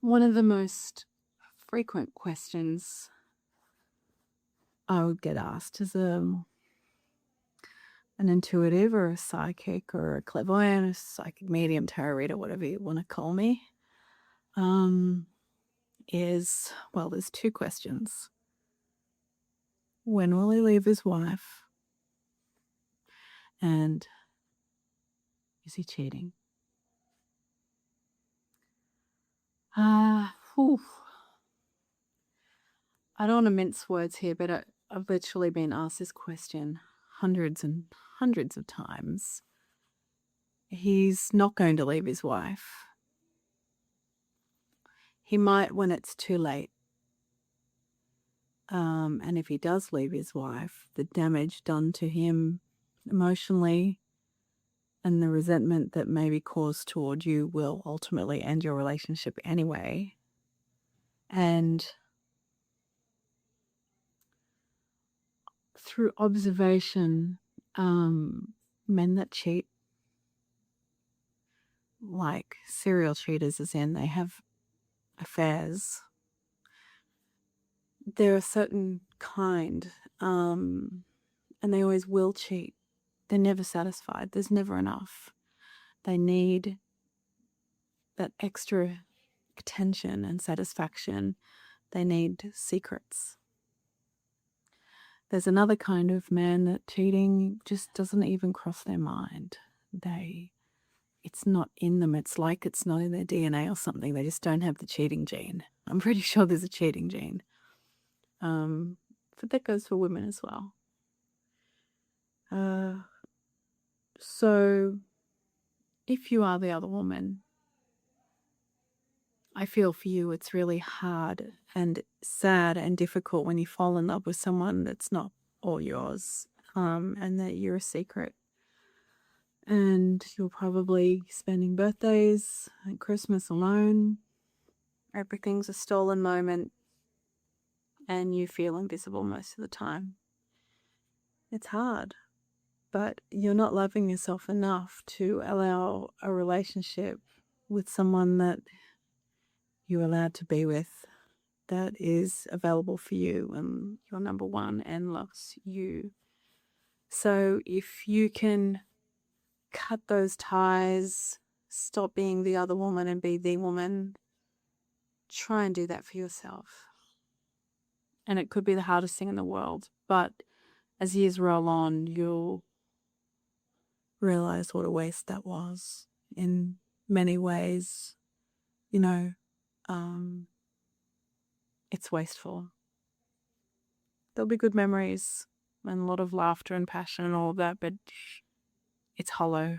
One of the most frequent questions I would get asked as an intuitive or a psychic or a clairvoyant, a psychic medium, tarot reader, whatever you want to call me, is, well, there's two questions. When will he leave his wife? And is he cheating? I don't want to mince words here, but I've literally been asked this question hundreds and hundreds of times. He's not going to leave his wife. He might when it's too late. And if he does leave his wife, the damage done to him emotionally and the resentment that may be caused toward you will ultimately end your relationship anyway. And through observation, men that cheat, like serial cheaters, as in they have affairs, they're a certain kind, and they always will cheat. They're never satisfied. There's never enough. They need that extra attention and satisfaction. They need secrets. There's another kind of man that cheating just doesn't even cross their mind. It's not in them. It's like it's not in their DNA or something. They just don't have the cheating gene. I'm pretty sure there's a cheating gene. But that goes for women as well. So if you are the other woman, I feel for you it's really hard and sad and difficult when you fall in love with someone that's not all yours, and that you're a secret. And you're probably spending birthdays and Christmas alone. Everything's a stolen moment, and you feel invisible most of the time. It's hard, but you're not loving yourself enough to allow a relationship with someone that you're allowed to be with, that is available for you and you're number one and loves you. So if you can cut those ties, stop being the other woman and be the woman, try and do that for yourself. And it could be the hardest thing in the world, but as years roll on, you'll realize what a waste that was in many ways. It's wasteful. There'll be good memories and a lot of laughter and passion and all of that, but it's hollow.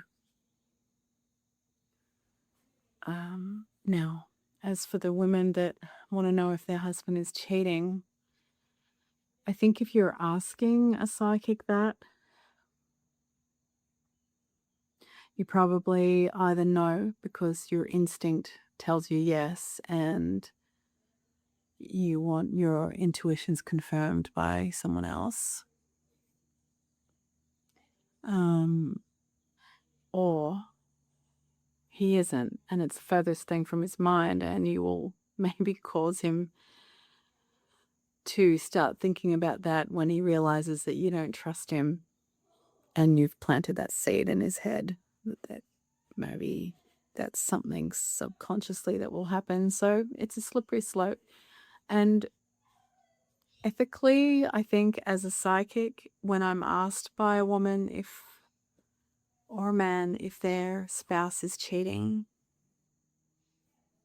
Now, as for the women that want to know if their husband is cheating, I think if you're asking a psychic that, you probably either know because your instinct tells you yes and you want your intuitions confirmed by someone else, or he isn't and it's the furthest thing from his mind, and you will maybe cause him to start thinking about that when he realizes that you don't trust him and you've planted that seed in his head that maybe that's something subconsciously that will happen. So it's a slippery slope. And ethically, I think as a psychic, when I'm asked by a woman or a man if their spouse is cheating,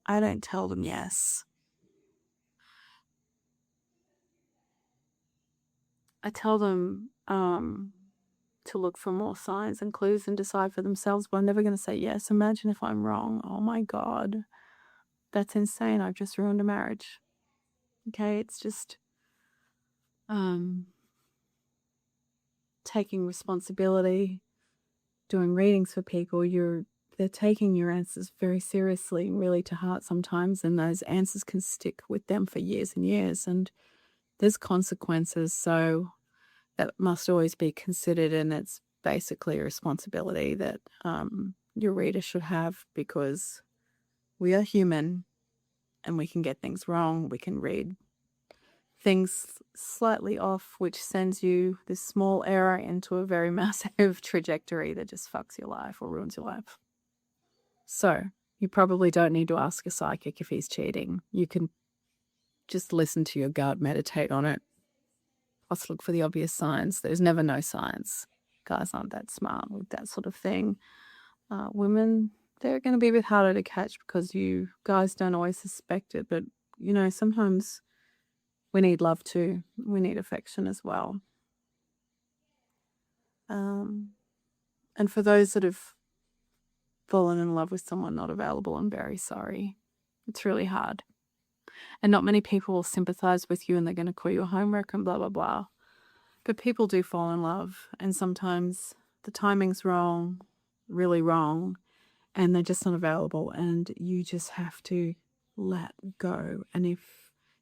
I don't tell them yes. I tell them to look for more signs and clues and decide for themselves, but I'm never going to say yes. Imagine if I'm wrong. Oh my God, that's insane. I've just ruined a marriage. Okay, it's just taking responsibility, doing readings for people. They're taking your answers very seriously and really to heart sometimes, and those answers can stick with them for years and years, and there's consequences, so that must always be considered, and it's basically a responsibility that your reader should have, because we are human and we can get things wrong. We can read things slightly off, which sends you this small error into a very massive trajectory that just fucks your life or ruins your life. So you probably don't need to ask a psychic if he's cheating. You can just listen to your gut, meditate on it. Plus look for the obvious signs. There's never no signs. Guys aren't that smart with that sort of thing. Women, they're going to be a bit harder to catch because you guys don't always suspect it. But, sometimes we need love too. We need affection as well. And for those that have fallen in love with someone not available, I'm very sorry. It's really hard. And not many people will sympathize with you and they're going to call you a homewrecker and blah, blah, blah. But people do fall in love, and sometimes the timing's wrong, really wrong, and they're just not available, and you just have to let go. And if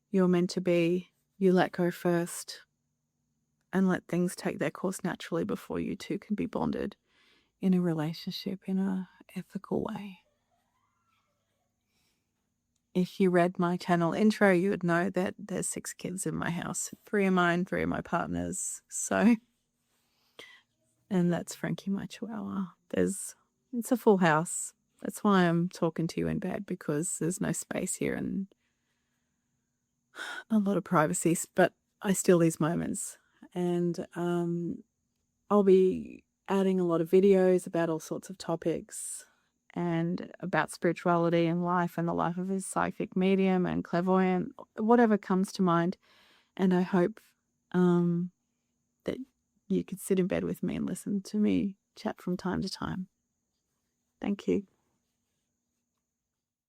you're meant to be, you let go first and let things take their course naturally before you two can be bonded in a relationship in an ethical way. If you read my channel intro, you would know that there's 6 kids in my house. 3 of mine, 3 of my partners. And that's Frankie, my chihuahua. It's a full house. That's why I'm talking to you in bed, because there's no space here and a lot of privacy. But I steal these moments. And I'll be adding a lot of videos about all sorts of topics and about spirituality and life and the life of a psychic medium and clairvoyant, whatever comes to mind. And I hope that you could sit in bed with me and listen to me chat from time to time. Thank you.